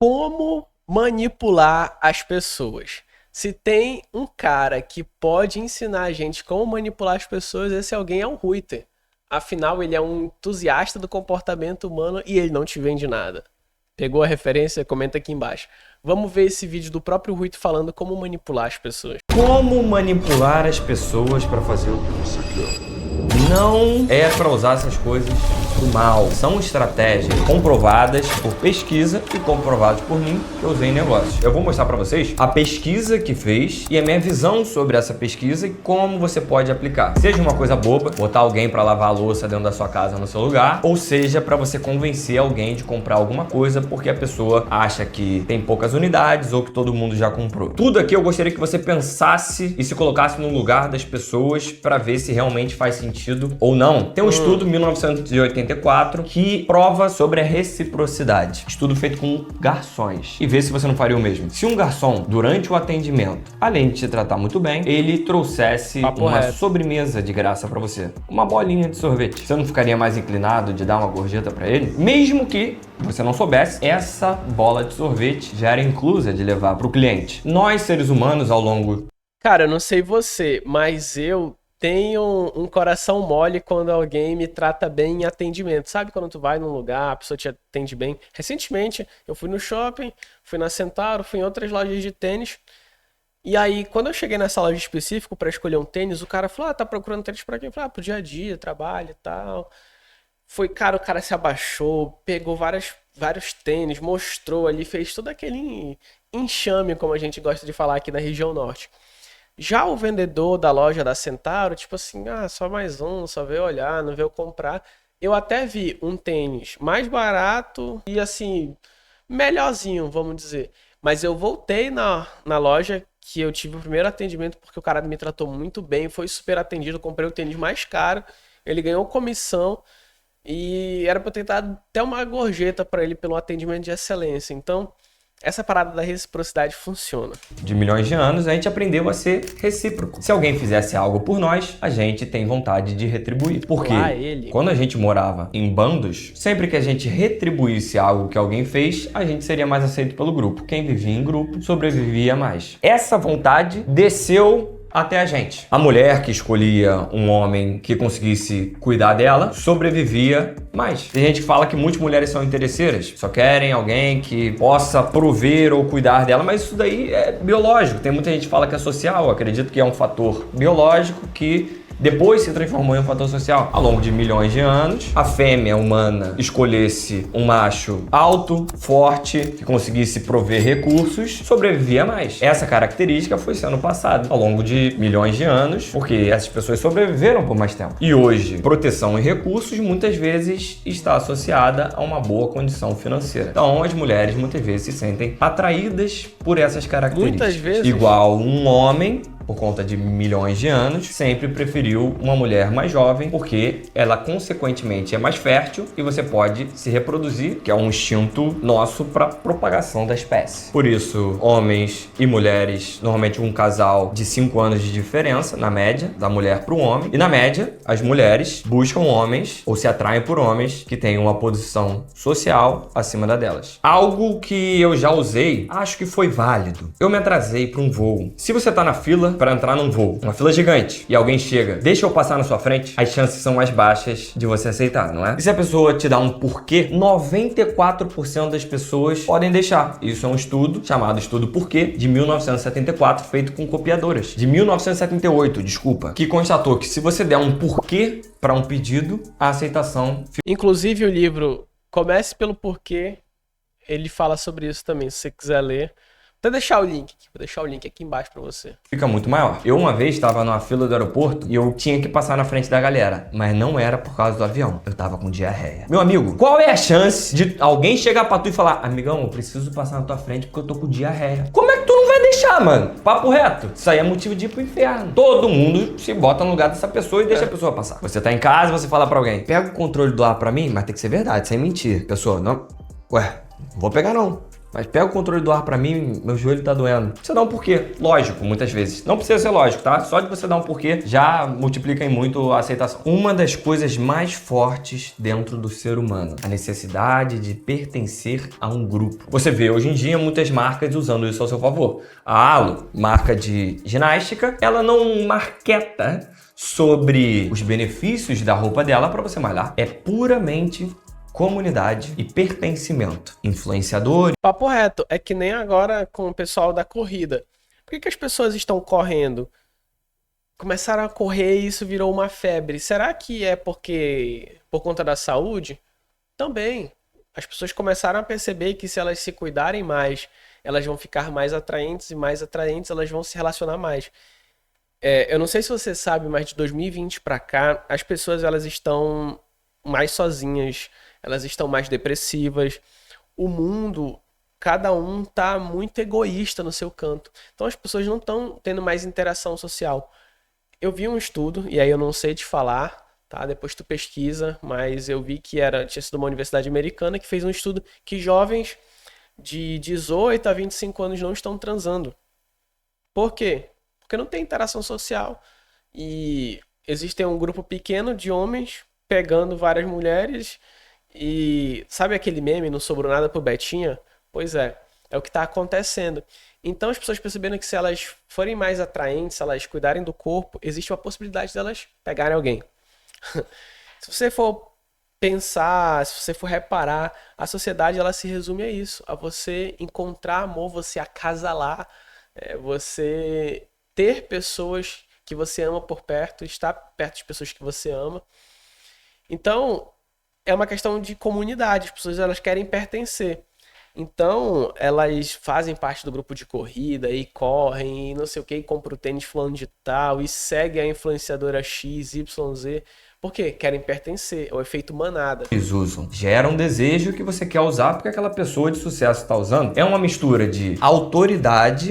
Como manipular as pessoas? Se tem um cara que pode ensinar a gente como manipular as pessoas, esse alguém é o Ruiter. Afinal, ele é um entusiasta do comportamento humano e ele não te vende nada. Pegou a referência? Comenta aqui embaixo. Vamos ver esse vídeo do próprio Ruiter falando como manipular as pessoas. Como manipular as pessoas para fazer o que você quer. Não é para usar essas coisas do mal. São estratégias comprovadas por pesquisa e comprovadas por mim que eu usei em negócios. Eu vou mostrar para vocês a pesquisa que fez e a minha visão sobre essa pesquisa e como você pode aplicar. Seja uma coisa boba, botar alguém para lavar a louça dentro da sua casa no seu lugar, ou seja para você convencer alguém de comprar alguma coisa porque a pessoa acha que tem poucas unidades ou que todo mundo já comprou. Tudo aqui eu gostaria que você pensasse e se colocasse no lugar das pessoas para ver se realmente faz sentido ou não. Tem um estudo, 1984, que prova sobre a reciprocidade. Estudo feito com garçons. E vê se você não faria o mesmo. Se um garçom, durante o atendimento, além de te tratar muito bem, ele trouxesse uma sobremesa de graça pra você, uma bolinha de sorvete, você não ficaria mais inclinado de dar uma gorjeta pra ele? Mesmo que você não soubesse, essa bola de sorvete já era inclusa de levar pro cliente. Nós, seres humanos, ao longo... Cara, eu não sei você, mas eu tenho um coração mole quando alguém me trata bem em atendimento. Sabe quando tu vai num lugar, a pessoa te atende bem? Recentemente, eu fui no shopping, fui na Centauro, fui em outras lojas de tênis. E aí, quando eu cheguei nessa loja específica para escolher um tênis, o cara falou, tá procurando tênis pra quem? Eu falei, pro dia a dia, trabalho e tal. Foi, cara, o cara se abaixou, pegou vários tênis, mostrou ali, fez todo aquele enxame, como a gente gosta de falar aqui na região norte. Já o vendedor da loja da Centauro, tipo assim, só mais um, só veio olhar, não veio comprar. Eu até vi um tênis mais barato e assim, melhorzinho, vamos dizer. Mas eu voltei na loja que eu tive o primeiro atendimento porque o cara me tratou muito bem, foi super atendido, comprei o tênis mais caro, ele ganhou comissão e era pra eu ter dado até uma gorjeta pra ele pelo atendimento de excelência. Então, essa parada da reciprocidade funciona. De milhões de anos, a gente aprendeu a ser recíproco. Se alguém fizesse algo por nós, a gente tem vontade de retribuir. Porque quando a gente morava em bandos, sempre que a gente retribuísse algo que alguém fez, a gente seria mais aceito pelo grupo. Quem vivia em grupo sobrevivia mais. Essa vontade desceu até a gente. A mulher que escolhia um homem que conseguisse cuidar dela sobrevivia mais. Tem gente que fala que muitas mulheres são interesseiras, só querem alguém que possa prover ou cuidar dela, mas isso daí é biológico. Tem muita gente que fala que é social, eu acredito que é um fator biológico que depois se transformou em um fator social. Ao longo de milhões de anos, a fêmea humana escolhesse um macho alto, forte, que conseguisse prover recursos, sobrevivia mais. Essa característica foi sendo passada ao longo de milhões de anos, porque essas pessoas sobreviveram por mais tempo. E hoje, proteção e recursos muitas vezes está associada a uma boa condição financeira. Então, as mulheres muitas vezes se sentem atraídas por essas características. Muitas vezes. Igual um homem, por conta de milhões de anos, sempre preferiu uma mulher mais jovem, porque ela consequentemente é mais fértil e você pode se reproduzir, que é um instinto nosso para propagação da espécie. Por isso, homens e mulheres, normalmente um casal de 5 anos de diferença, na média, da mulher para o homem, e na média, as mulheres buscam homens ou se atraem por homens que têm uma posição social acima da delas. Algo que eu já usei, acho que foi válido. Eu me atrasei para um voo. Se você tá na fila para entrar num voo, uma fila gigante, e alguém chega, deixa eu passar na sua frente, as chances são mais baixas de você aceitar, não é? E se a pessoa te dá um porquê, 94% das pessoas podem deixar. Isso é um estudo chamado Estudo Porquê, de 1974, feito com copiadoras. De 1978, desculpa, que constatou que se você der um porquê para um pedido, a aceitação... Inclusive o livro Comece pelo Porquê, ele fala sobre isso também, se você quiser ler. Vou deixar o link aqui, vou deixar o link aqui embaixo pra você. Fica muito maior. Eu uma vez estava numa fila do aeroporto e eu tinha que passar na frente da galera, mas não era por causa do avião. Eu tava com diarreia. Meu amigo, qual é a chance de alguém chegar pra tu e falar: amigão, eu preciso passar na tua frente porque eu tô com diarreia? Como é que tu não vai deixar, mano? Papo reto. Isso aí é motivo de ir pro inferno. Todo mundo se bota no lugar dessa pessoa e deixa a pessoa passar. Você tá em casa, você fala pra alguém: pega o controle do ar pra mim, mas tem que ser verdade, sem mentir. Pessoa, não... Ué, não vou pegar não. Mas pega o controle do ar pra mim, meu joelho tá doendo. Você dá um porquê, lógico, muitas vezes. Não precisa ser lógico, tá? Só de você dar um porquê já multiplica em muito a aceitação. Uma das coisas mais fortes dentro do ser humano, a necessidade de pertencer a um grupo. Você vê hoje em dia muitas marcas usando isso ao seu favor. A Alo, marca de ginástica, ela não marketa sobre os benefícios da roupa dela para você malhar. É puramente comunidade e pertencimento. Influenciador. Papo reto, é que nem agora com o pessoal da corrida. Por que as pessoas estão correndo? Começaram a correr e isso virou uma febre. Será que é por conta da saúde? Também. As pessoas começaram a perceber que se elas se cuidarem mais, elas vão ficar mais atraentes e mais atraentes, elas vão se relacionar mais. Eu não sei se você sabe, mas de 2020 para cá, as pessoas elas estão mais sozinhas, elas estão mais depressivas. O mundo, cada um tá muito egoísta no seu canto. Então as pessoas não estão tendo mais interação social. Eu vi um estudo, e aí eu não sei te falar, tá? Depois tu pesquisa, mas eu vi que tinha sido uma universidade americana que fez um estudo que jovens de 18 a 25 anos não estão transando. Por quê? Porque não tem interação social. E existe um grupo pequeno de homens pegando várias mulheres e sabe aquele meme, não sobrou nada pro Betinha? Pois é o que está acontecendo. Então as pessoas perceberam que se elas forem mais atraentes, se elas cuidarem do corpo, existe uma possibilidade delas pegarem alguém. Se você for pensar, se você for reparar, a sociedade ela se resume a isso, a você encontrar amor, você acasalar, você ter pessoas que você ama por perto, estar perto de pessoas que você ama. Então, é uma questão de comunidade, as pessoas elas querem pertencer. Então, elas fazem parte do grupo de corrida e correm e não sei o que, e compram o tênis fulano de tal e seguem a influenciadora X, Y, Z. Por quê? Querem pertencer, é o efeito manada. Eles usam. Gera um desejo que você quer usar porque aquela pessoa de sucesso está usando. É uma mistura de autoridade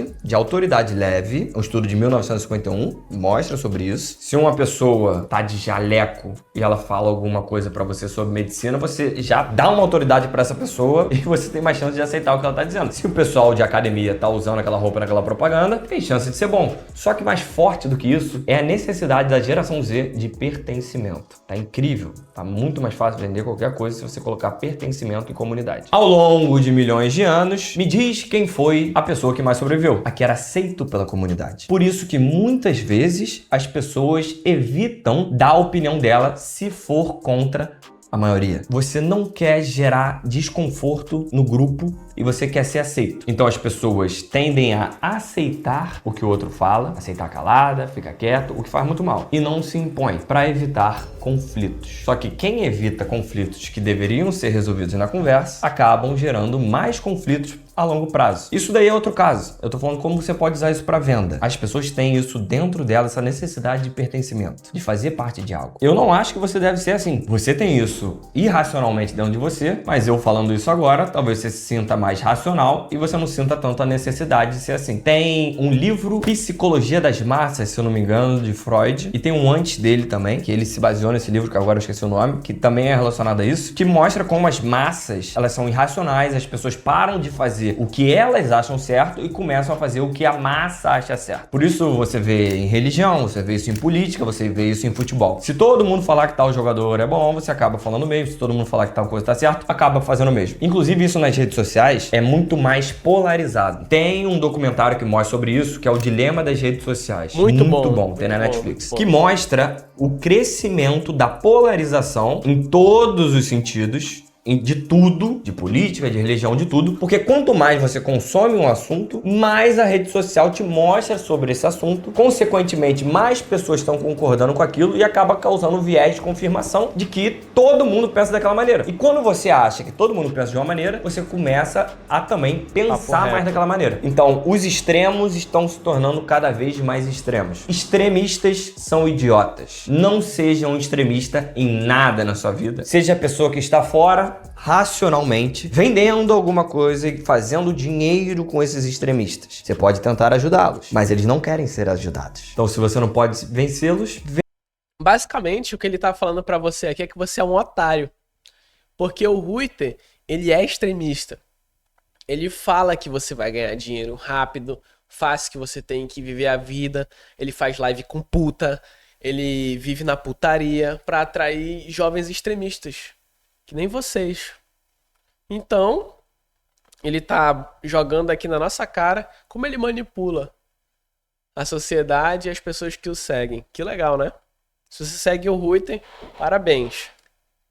leve. Um estudo de 1951 mostra sobre isso. Se uma pessoa tá de jaleco e ela fala alguma coisa para você sobre medicina, você já dá uma autoridade para essa pessoa e você tem mais chance de aceitar o que ela tá dizendo. Se o pessoal de academia tá usando aquela roupa naquela propaganda, tem chance de ser bom. Só que mais forte do que isso é a necessidade da geração Z de pertencimento. Tá incrível, tá muito mais fácil vender qualquer coisa se você colocar pertencimento em comunidade. Ao longo de milhões de anos, me diz quem foi a pessoa que mais sobreviveu, a que era aceito pela comunidade. Por isso que muitas vezes as pessoas evitam dar a opinião dela se for contra a maioria. Você não quer gerar desconforto no grupo e você quer ser aceito. Então as pessoas tendem a aceitar o que o outro fala, aceitar calada, ficar quieto, o que faz muito mal. E não se impõe para evitar conflitos. Só que quem evita conflitos que deveriam ser resolvidos na conversa, acabam gerando mais conflitos a longo prazo. Isso daí é outro caso. Eu tô falando como você pode usar isso para venda. As pessoas têm isso dentro delas, essa necessidade de pertencimento, de fazer parte de algo. Eu não acho que você deve ser assim. Você tem isso irracionalmente dentro de você, mas eu falando isso agora, talvez você se sinta mais racional e você não sinta tanto a necessidade de ser assim. Tem um livro, Psicologia das Massas, se eu não me engano, de Freud, e tem um antes dele também, que ele se baseou nesse livro, que agora eu esqueci o nome, que também é relacionado a isso, que mostra como as massas, elas são irracionais, as pessoas param de fazer o que elas acham certo e começam a fazer o que a massa acha certo. Por isso você vê em religião, você vê isso em política, você vê isso em futebol. Se todo mundo falar que tal jogador é bom, você acaba falando o mesmo. Se todo mundo falar que tal coisa tá certo, acaba fazendo o mesmo. Inclusive isso nas redes sociais é muito mais polarizado. Tem um documentário que mostra sobre isso, que é o Dilema das Redes Sociais. Muito bom. Tem na Netflix. Que mostra o crescimento da polarização em todos os sentidos, de tudo, de política, de religião, de tudo, porque quanto mais você consome um assunto, mais a rede social te mostra sobre esse assunto, consequentemente mais pessoas estão concordando com aquilo e acaba causando um viés de confirmação de que todo mundo pensa daquela maneira. E quando você acha que todo mundo pensa de uma maneira, você começa a também pensar mais daquela maneira. Então, os extremos estão se tornando cada vez mais extremos. Extremistas são idiotas. Não seja um extremista em nada na sua vida. Seja a pessoa que está fora, racionalmente, vendendo alguma coisa e fazendo dinheiro com esses extremistas. Você pode tentar ajudá-los, mas eles não querem ser ajudados. Então, se você não pode vencê-los... Basicamente, o que ele tá falando pra você aqui é que você é um otário. Porque o Reuter, ele é extremista. Ele fala que você vai ganhar dinheiro rápido, fácil, que você tem que viver a vida. Ele faz live com puta. Ele vive na putaria pra atrair jovens extremistas, que nem vocês. Então, ele tá jogando aqui na nossa cara como ele manipula a sociedade e as pessoas que o seguem. Que legal, né? Se você segue o Ruiten, parabéns.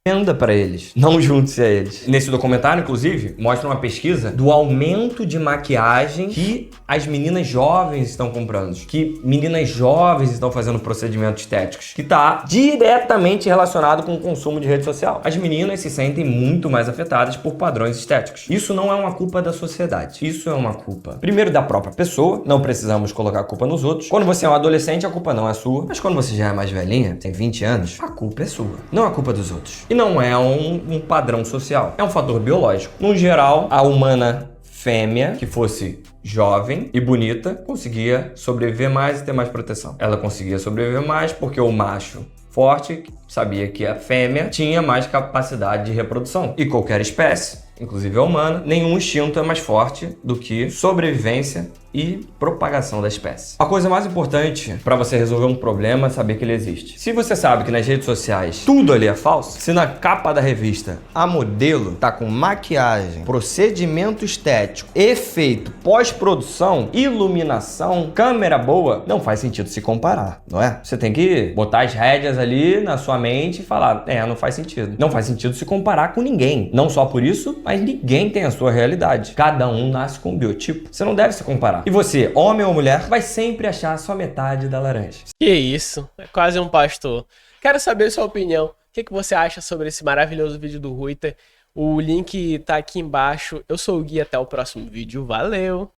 Venda para eles, não junte-se a eles. Nesse documentário, inclusive, mostra uma pesquisa do aumento de maquiagem que as meninas jovens estão comprando, que meninas jovens estão fazendo procedimentos estéticos, que está diretamente relacionado com o consumo de rede social. As meninas se sentem muito mais afetadas por padrões estéticos. Isso não é uma culpa da sociedade, isso é uma culpa, primeiro, da própria pessoa, não precisamos colocar a culpa nos outros. Quando você é um adolescente, a culpa não é sua, mas quando você já é mais velhinha, tem 20 anos, a culpa é sua, não a culpa dos outros. E não é um padrão social, é um fator biológico. No geral, a humana fêmea, que fosse jovem e bonita, conseguia sobreviver mais e ter mais proteção. Ela conseguia sobreviver mais porque o macho forte sabia que a fêmea tinha mais capacidade de reprodução. E qualquer espécie, inclusive a humana, nenhum instinto é mais forte do que sobrevivência e propagação da espécie. A coisa mais importante para você resolver um problema é saber que ele existe. Se você sabe que nas redes sociais tudo ali é falso, se na capa da revista a modelo tá com maquiagem, procedimento estético, efeito, pós-produção, iluminação, câmera boa, não faz sentido se comparar, não é? Você tem que botar as rédeas ali na sua mente e falar, não faz sentido. Não faz sentido se comparar com ninguém. Não só por isso, mas ninguém tem a sua realidade. Cada um nasce com um biotipo. Você não deve se comparar. E você, homem ou mulher, vai sempre achar só metade da laranja. Que isso, é quase um pastor. Quero saber sua opinião. O que você acha sobre esse maravilhoso vídeo do Ruiten? O link tá aqui embaixo. Eu sou o Gui, até o próximo vídeo. Valeu!